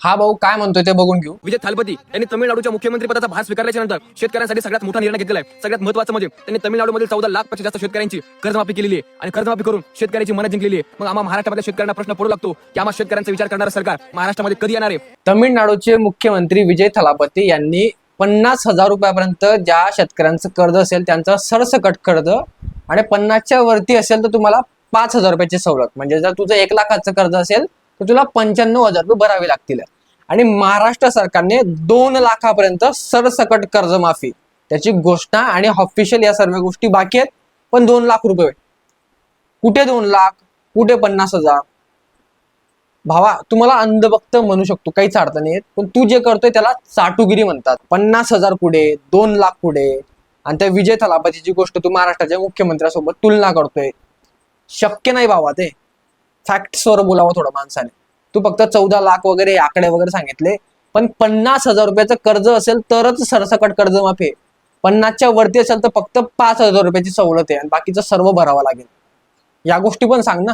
हा भाऊ काय म्हणतोय ते बघून घेऊ. विजय थालपती यांनी तमिळनाडूच्या मुख्यमंत्री पदाचा भार स्वीकारल्याच्या नंतर शेतकऱ्यांसाठी सगळ्यात मोठा निर्णय घेतलेला आहे. सगळ्यात महत्त्वाचं म्हणजे त्यांनी तमिळनाडूमधील 14 लाखपेक्षा जास्त शेतकऱ्यांची कर्जमाफी केलेली आहे आणि कर्जमाफी करून शेतकऱ्याची मनं जिंकलेली आहे. मग आम्हा महाराष्ट्रातल्या शेतकऱ्यांना प्रश्न पडू लागतो की आम्हा शेतकऱ्यांचा विचार करणारं सरकार महाराष्ट्रामध्ये कधी येणार आहे. तमिळनाडूचे मुख्यमंत्री विजय थलापती यांनी 50,000 रुपयापर्यंत ज्या शेतकऱ्यांचं कर्ज असेल त्यांचं सरसकट कर्ज आणि 50च्या वरती असेल तर तुम्हाला 5,000 रुपयाची सवलत. म्हणजे जर तुझं 1 लाखाचं कर्ज असेल तर तुला 95,000 रुपये भरावे लागतील. आणि महाराष्ट्र सरकारने 2 लाखापर्यंत सरसकट कर्जमाफी त्याची घोषणा आणि ऑफिशियल या सर्व गोष्टी बाकी आहेत. पण 2 लाख रुपये कुठे 2 लाख कुठे 50,000. भावा तुम्हाला अंधभक्त म्हणू शकतो, काहीच अडचण नाही, पण तू जे करतोय त्याला चाटुगिरी म्हणतात. 50,000 कुठे 2 लाख कुठे आणि त्या विजय थलापतीची गोष्ट तू महाराष्ट्राच्या मुख्यमंत्र्यासोबत तुलना करतोय. शक्य नाही भावा. ते फॅक्ट्सवर बोलावं थोडं माणसाने. तू फक्त 14 लाख वगैरे आकडे वगैरे सांगितले, पण 50,000 रुपयाचं कर्ज असेल तरच सरसकट कर्जमाफी. 50च्या वरती असेल तर फक्त 5,000 रुपयाची सवलत आहे आणि बाकीचं सर्व भरावं लागेल. या गोष्टी पण सांग ना.